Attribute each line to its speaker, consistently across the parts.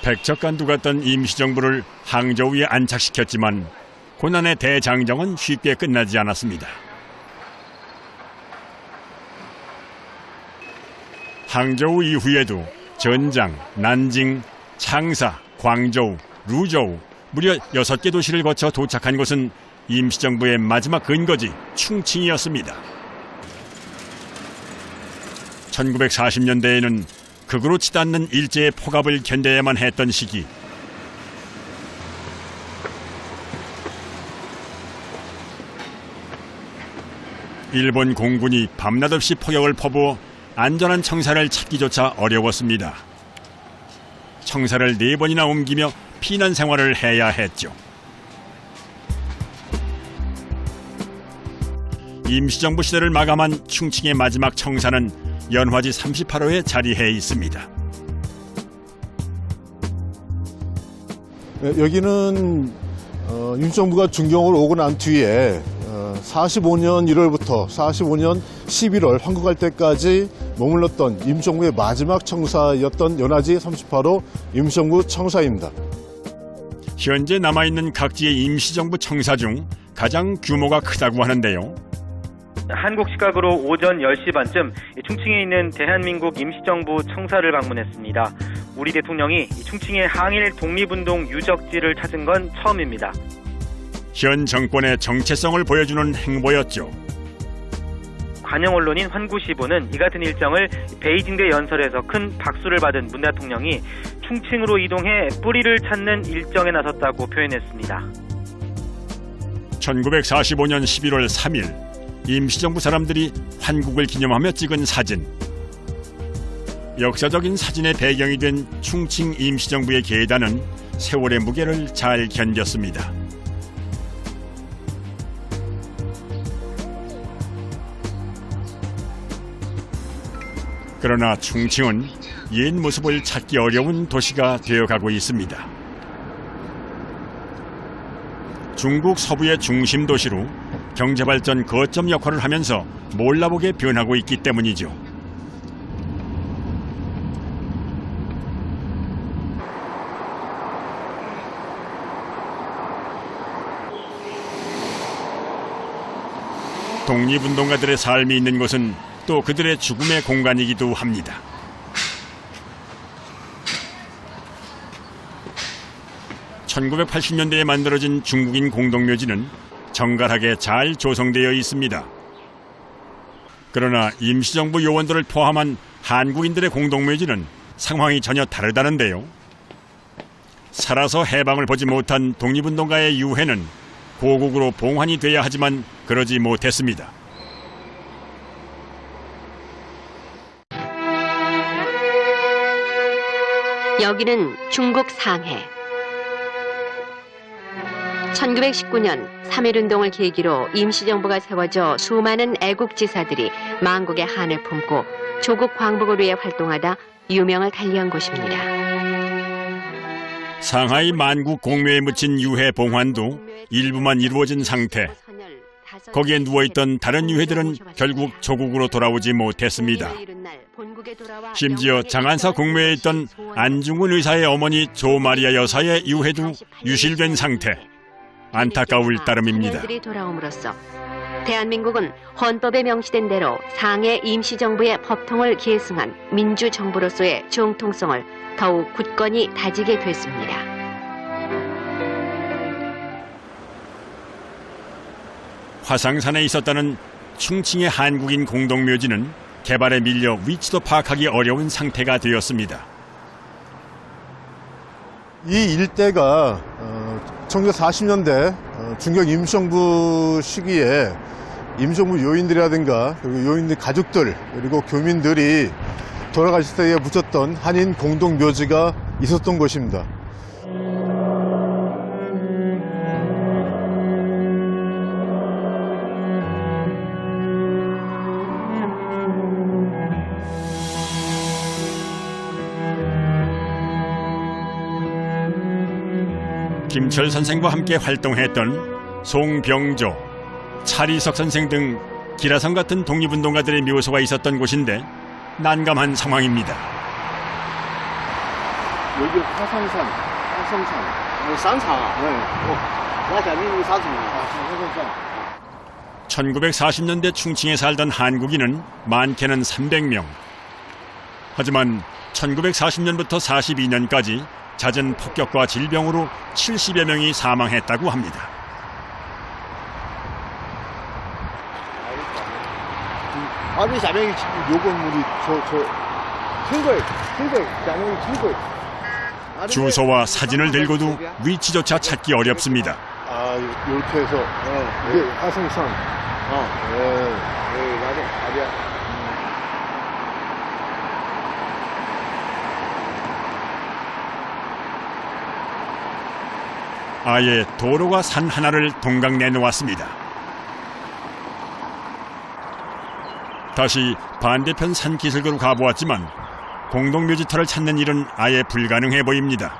Speaker 1: 백척간두 같던 임시정부를 항저우에 안착시켰지만 고난의 대장정은 쉽게 끝나지 않았습니다. 항저우 이후에도 전장, 난징, 창사, 광저우, 루저우 무려 6개 도시를 거쳐 도착한 곳은 임시정부의 마지막 근거지 충칭이었습니다. 1940년대에는 극으로 치닫는 일제의 폭압을 견뎌야만 했던 시기. 일본 공군이 밤낮없이 포격을 퍼부어 안전한 청사를 찾기조차 어려웠습니다. 청사를 4번이나 옮기며 피난 생활을 해야 했죠. 임시정부 시대를 마감한 충칭의 마지막 청사는 연화지 38호에 자리해 있습니다.
Speaker 2: 여기는 임시정부가 중경으로 오고 난 뒤에 45년 1월부터 45년 11월 한국할 때까지 머물렀던 임시정부의 마지막 청사였던 연화지 38호 임시정부 청사입니다.
Speaker 1: 현재 남아있는 각지의 임시정부 청사 중 가장 규모가 크다고 하는데요.
Speaker 3: 한국 시각으로 오전 10시 반쯤 충칭에 있는 대한민국 임시정부 청사를 방문했습니다. 우리 대통령이 충칭의 항일 독립운동 유적지를 찾은 건 처음입니다.
Speaker 1: 현 정권의 정체성을 보여주는 행보였죠.
Speaker 3: 관영 언론인 환구시보는 이 같은 일정을 베이징대 연설에서 큰 박수를 받은 문 대통령이 충칭으로 이동해 뿌리를 찾는 일정에 나섰다고 표현했습니다.
Speaker 1: 1945년 11월 3일 임시정부 사람들이 환국을 기념하며 찍은 사진. 역사적인 사진의 배경이 된 충칭 임시정부의 계단은 세월의 무게를 잘 견뎠습니다. 그러나 충칭은 옛 모습을 찾기 어려운 도시가 되어가고 있습니다. 중국 서부의 중심 도시로 경제발전 거점 역할을 하면서 몰라보게 변하고 있기 때문이죠. 독립운동가들의 삶이 있는 곳은 또 그들의 죽음의 공간이기도 합니다. (1980년대에) 만들어진 중국인 공동묘지는 정갈하게 잘 조성되어 있습니다. 그러나 임시정부 요원들을 포함한 한국인들의 공동묘지는 상황이 전혀 다르다는데요. 살아서 해방을 보지 못한 독립운동가의 유해는 고국으로 봉환이 돼야 하지만 그러지 못했습니다.
Speaker 4: 여기는 중국 상해. 1919년 3.1운동을 계기로 임시정부가 세워져 수많은 애국지사들이 만국의 한을 품고 조국 광복을 위해 활동하다 유명을 달리한 곳입니다.
Speaker 1: 상하이 만국 공묘에 묻힌 유해 봉환도 일부만 이루어진 상태. 거기에 누워있던 다른 유해들은 결국 조국으로 돌아오지 못했습니다. 심지어 장안사 공묘에 있던 안중근 의사의 어머니 조마리아 여사의 유해도 유실된 상태. 안타까울 따름입니다.
Speaker 4: 돌아옴으로써 대한민국은 헌법에 명시된 대로 상해 임시정부의 법통을 계승한 민주정부로서의 정통성을 더욱 굳건히 다지게 됐습니다.
Speaker 1: 화상산에 있었다는 충칭의 한국인 공동묘지는 개발에 밀려 위치도 파악하기 어려운 상태가 되었습니다.
Speaker 2: 이 일대가 1940년대 중경 임시정부 시기에 임시정부 요인들이라든가 그리고 요인들 가족들 그리고 교민들이 돌아가실 때에 묻혔던 한인 공동묘지가 있었던 곳입니다.
Speaker 1: 김철 선생과 함께 활동했던 송병조, 차리석 선생 등 기라성 같은 독립운동가들의 묘소가 있었던 곳인데 난감한 상황입니다.
Speaker 2: 여기 화성산.
Speaker 5: 商场啊，
Speaker 2: 네.
Speaker 5: 那肯定是商场啊。
Speaker 1: 1940년대 충칭에 살던 한국인은 많게는 300명. 하지만 1940년부터 42년까지 잦은 폭격과 질병으로 70여 명이 사망했다고 합니다.
Speaker 2: 아니, 下面 요건 우리 큰 거예요.
Speaker 1: 주소와 사진을 들고도 위치조차 찾기 어렵습니다.
Speaker 2: 아, 이렇게 해서 이게 화성산. 네.
Speaker 5: 맞아.
Speaker 1: 아예 도로가 산 하나를 동강 내놓았습니다. 다시 반대편 산 기슭으로 가보았지만 공동묘지터를 찾는 일은 아예 불가능해 보입니다.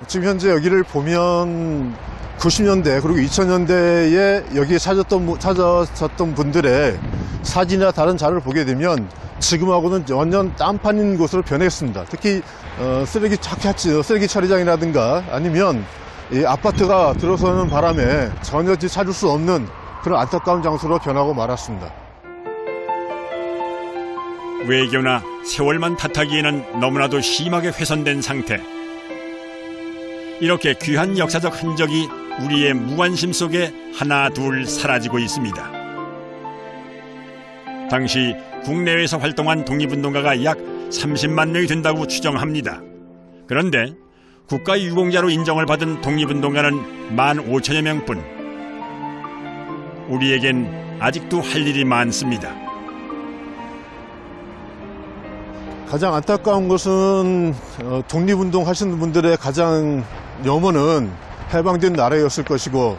Speaker 2: 지금 현재 여기를 보면 90년대 그리고 2000년대에 여기에 찾아졌던 분들의 사진이나 다른 자료를 보게 되면 지금하고는 완전 딴판인 곳으로 변했습니다. 특히 쓰레기 처리장이라든가 아니면 이 아파트가 들어서는 바람에 전혀 찾을 수 없는 그런 안타까운 장소로 변하고 말았습니다.
Speaker 1: 외교나 세월만 탓하기에는 너무나도 심하게 훼손된 상태. 이렇게 귀한 역사적 흔적이 우리의 무관심 속에 하나 둘 사라지고 있습니다. 당시 국내외에서 활동한 독립운동가가 약 30만 명이 된다고 추정합니다. 그런데 국가유공자로 인정을 받은 독립운동가는 15,000여 명뿐. 우리에겐 아직도 할 일이 많습니다.
Speaker 2: 가장 안타까운 것은 독립운동 하시는 분들의 가장 염원은 해방된 나라였을 것이고,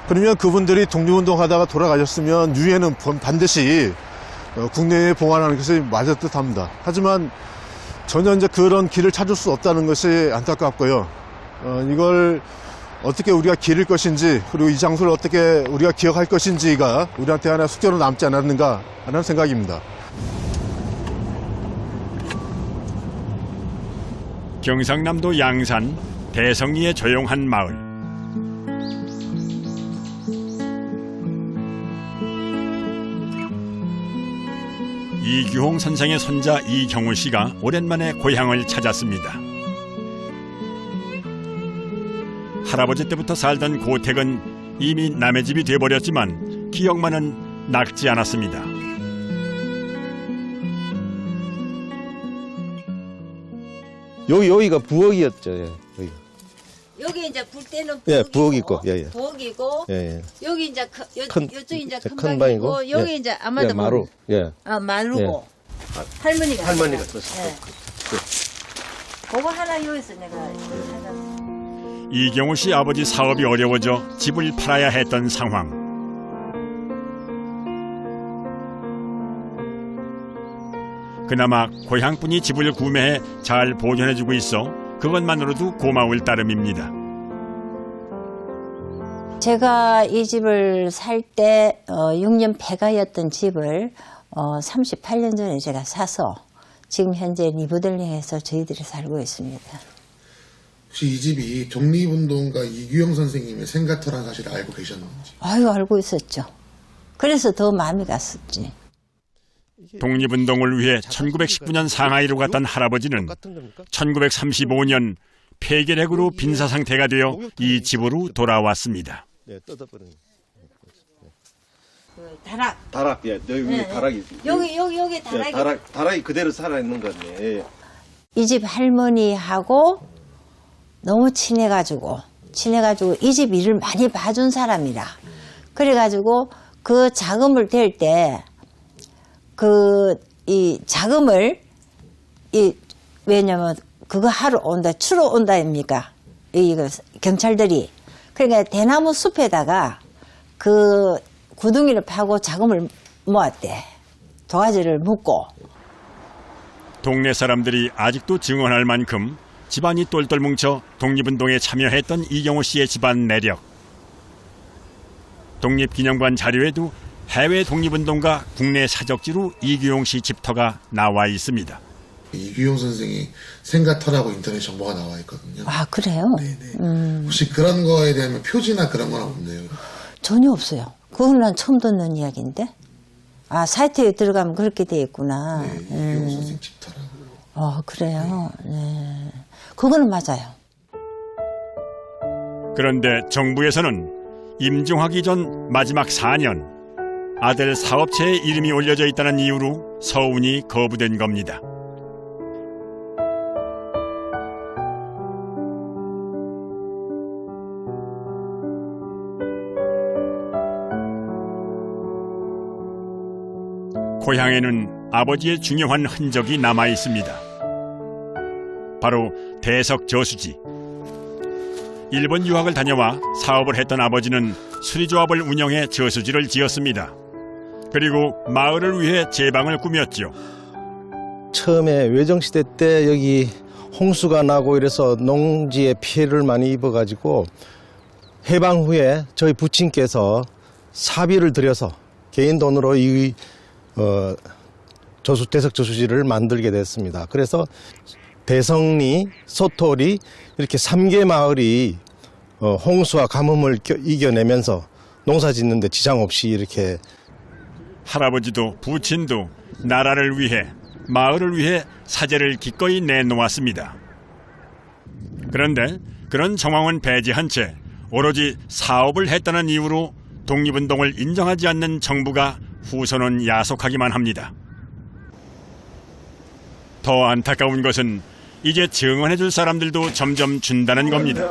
Speaker 2: 그러면 그분들이 독립운동 하다가 돌아가셨으면 유엔은 반드시 국내에 봉환하는 것이 맞을 듯합니다. 하지만 전혀 이제 그런 길을 찾을 수 없다는 것이 안타깝고요. 이걸 어떻게 우리가 기릴 것인지, 그리고 이 장소를 어떻게 우리가 기억할 것인지가 우리한테 하나 숙제로 남지 않았는가 하는 생각입니다.
Speaker 1: 경상남도 양산 대성리의 조용한 마을. 이규홍 선생의 손자 이경우 씨가 오랜만에 고향을 찾았습니다. 할아버지 때부터 살던 고택은 이미 남의 집이 돼버렸지만 기억만은 낡지 않았습니다.
Speaker 6: 여기가 부엌이었죠. 예,
Speaker 7: 여기 이제 불 때는
Speaker 6: 예, 부엌이고, 예.
Speaker 7: 부엌이고,
Speaker 6: 예.
Speaker 7: 여기 이제 요쪽 이제
Speaker 6: 큰
Speaker 7: 큰
Speaker 6: 방이고,
Speaker 7: 방이고, 여기
Speaker 6: 예.
Speaker 7: 이제 아마도
Speaker 6: 예, 마루. 예.
Speaker 7: 마루고, 할머니가
Speaker 6: 썼어.
Speaker 7: 예. 그거 하나 여기서 내가 찾았어.
Speaker 1: 이경우 씨 아버지 사업이 어려워져 집을 팔아야 했던 상황. 그나마 고향분이 집을 구매해 잘 보존해주고 있어 그것만으로도 고마울 따름입니다.
Speaker 7: 제가 이 집을 살 때 6년 배가였던 집을 38년 전에 제가 사서 지금 현재 리모델링해서 저희들이 살고 있습니다.
Speaker 8: 혹시 이 집이 독립운동가 이규영 선생님의 생가터라는 사실을 알고 계셨는지?
Speaker 7: 아유, 알고 있었죠. 그래서 더 마음이 갔었지.
Speaker 1: 독립운동을 위해 1919년 상하이로 갔던 할아버지는 1935년 폐결핵으로 빈사 상태가 되어 이 집으로 돌아왔습니다.
Speaker 6: 네, 뜯어버리는.
Speaker 7: 다락.
Speaker 6: 예, 여기 다락이.
Speaker 7: 여기 다락이.
Speaker 6: 다락이 그대로 살아있는 거네. 예.
Speaker 7: 이 집 할머니하고 너무 친해가지고 이 집 일을 많이 봐준 사람이라. 그래가지고 그 자금을 댈 때 이 자금을 왜냐면 그거 하러 온다, 추러 온다 아닙니까? 이거 경찰들이. 그러니까 대나무 숲에다가 그 구덩이를 파고 자금을 모았대. 도화지를 묻고.
Speaker 1: 동네 사람들이 아직도 증언할 만큼 집안이 똘똘 뭉쳐 독립운동에 참여했던 이경우 씨의 집안 내력. 독립기념관 자료에도 해외 독립운동가 국내 사적지로 이규용 씨 집터가 나와 있습니다.
Speaker 8: 이규용 선생이 생가터라고 인터넷 정보가 나와 있거든요.
Speaker 7: 아, 그래요?
Speaker 8: 네네. 혹시 그런 거에 대한 표지나 그런 건 없네요.
Speaker 7: 전혀 없어요. 그건 난 처음 듣는 이야기인데. 아, 사이트에 들어가면 그렇게 돼 있구나.
Speaker 8: 네, 이규용 선생 집터라고.
Speaker 7: 그래요? 네. 그거는 맞아요.
Speaker 1: 그런데 정부에서는 임종하기 전 마지막 4년 아들 사업체의 이름이 올려져 있다는 이유로 서운이 거부된 겁니다. 고향에는 아버지의 중요한 흔적이 남아 있습니다. 바로 대석 저수지. 일본 유학을 다녀와 사업을 했던 아버지는 수리조합을 운영해 저수지를 지었습니다. 그리고 마을을 위해 제방을 꾸몄죠.
Speaker 6: 처음에 외정시대 때 여기 홍수가 나고 이래서 농지에 피해를 많이 입어가지고 해방 후에 저희 부친께서 사비를 들여서 개인 돈으로 이 대석 저수지를 만들게 됐습니다. 그래서 대성리, 소토리 이렇게 3개 마을이 홍수와 가뭄을 이겨내면서 농사 짓는데 지장 없이 이렇게.
Speaker 1: 할아버지도 부친도 나라를 위해 마을을 위해 사재를 기꺼이 내놓았습니다. 그런데 그런 정황은 배제한 채 오로지 사업을 했다는 이유로 독립운동을 인정하지 않는 정부가 후손은 야속하기만 합니다. 더 안타까운 것은 이제 증언해줄 사람들도 점점 준다는 겁니다.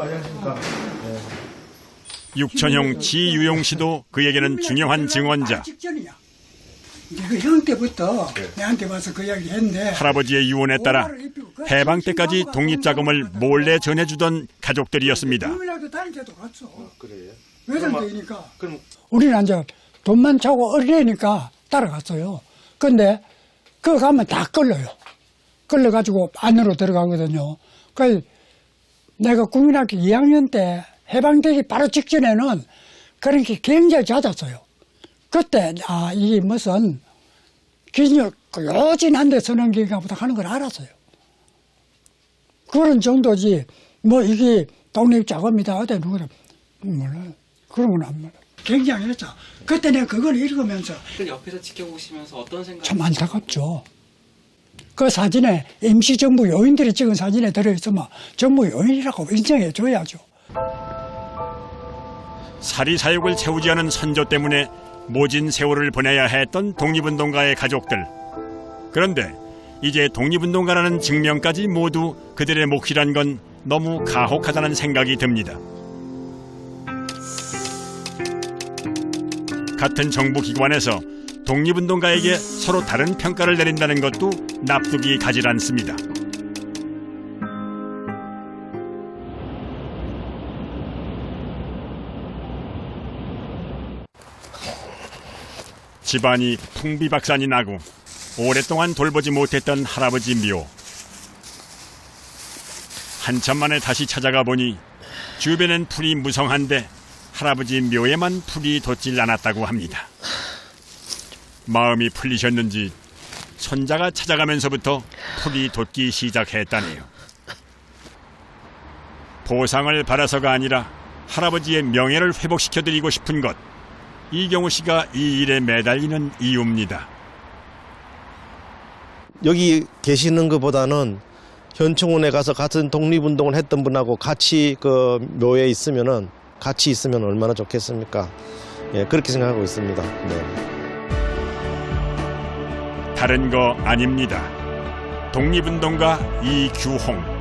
Speaker 1: 육천형 지유용 씨도 그에게는 중요한 증언자.
Speaker 9: 그 형 때부터 내한테 와서 그 이야기 했는데
Speaker 1: 할아버지의 유언에 따라 해방 때까지 독립자금을 몰래 전해주던 가족들이었습니다.
Speaker 9: 유일하게 다닐 때도 갔어. 그래요? 외상되니까. 우리는 이제 돈만 차고 어리니까 따라갔어요. 근데 그거 가면 다 끌려요. 끌려가지고 안으로 들어가거든요. 그래서 내가 국민학교 2학년 때 해방되기 바로 직전에는 그런 게 굉장히 잦았어요. 그때 이게 무슨 기준을 요진한 데 서는 게인가 보다 하는 걸 알았어요. 그런 정도지 뭐 이게 독립자금이다 어디 누구다 몰라요. 그런 건 안 몰라요. 굉장했죠. 그때 내가 그걸 읽으면서
Speaker 10: 그걸 옆에서 지켜보시면서 어떤 생각이
Speaker 9: 참 안타깝죠. 그 사진에 임시정부 요인들이 찍은 사진에 들어있으면 정부 요인이라고 인정해줘야죠.
Speaker 1: 사리사욕을 채우지 않은 선조 때문에 모진 세월을 보내야 했던 독립운동가의 가족들. 그런데 이제 독립운동가라는 증명까지 모두 그들의 몫이란 건 너무 가혹하다는 생각이 듭니다. 같은 정부 기관에서 독립운동가에게 서로 다른 평가를 내린다는 것도 납득이 가질 않습니다. 집안이 풍비박산이 나고 오랫동안 돌보지 못했던 할아버지 묘. 한참 만에 다시 찾아가 보니 주변엔 풀이 무성한데 할아버지 묘에만 풀이 돋질 않았다고 합니다. 마음이 풀리셨는지 손자가 찾아가면서부터 풀이 돋기 시작했다네요. 보상을 바라서가 아니라 할아버지의 명예를 회복시켜드리고 싶은 것. 이경우 씨가 이 일에 매달리는 이유입니다.
Speaker 6: 여기 계시는 것보다는 현충원에 가서 같은 독립운동을 했던 분하고 같이 그 묘에 있으면은 같이 있으면 얼마나 좋겠습니까? 예, 그렇게 생각하고 있습니다. 네.
Speaker 1: 다른 거 아닙니다. 독립운동가 이규홍.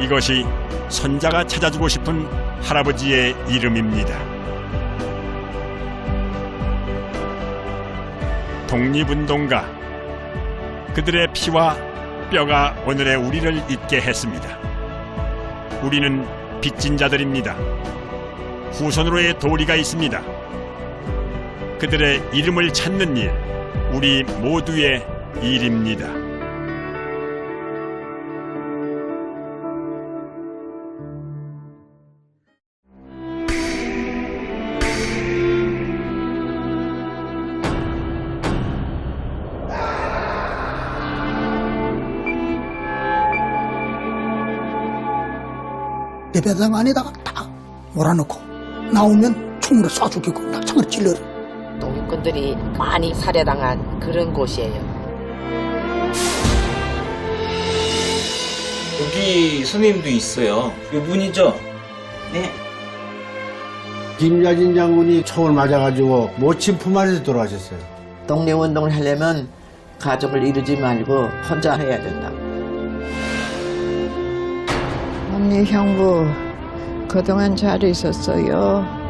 Speaker 1: 이것이 손자가 찾아주고 싶은 할아버지의 이름입니다. 독립운동가. 그들의 피와 뼈가 오늘의 우리를 있게 했습니다. 우리는 빚진 자들입니다. 후손으로의 도리가 있습니다. 그들의 이름을 찾는 일, 우리 모두의 일입니다.
Speaker 9: 배배당 안에다가 딱 몰아넣고 나오면 총으로 쏴 죽이고 낙창을 찔러요.
Speaker 11: 농민꾼들이 많이 살해당한 그런 곳이에요.
Speaker 10: 여기 선생님도 있어요. 이분이죠? 네.
Speaker 5: 김여진 장군이 총을 맞아가지고 모친 품 안에서 돌아가셨어요.
Speaker 11: 독립운동을 하려면 가족을 이루지 말고 혼자 해야 된다.
Speaker 12: 언니 형부 그동안 잘 있었어요.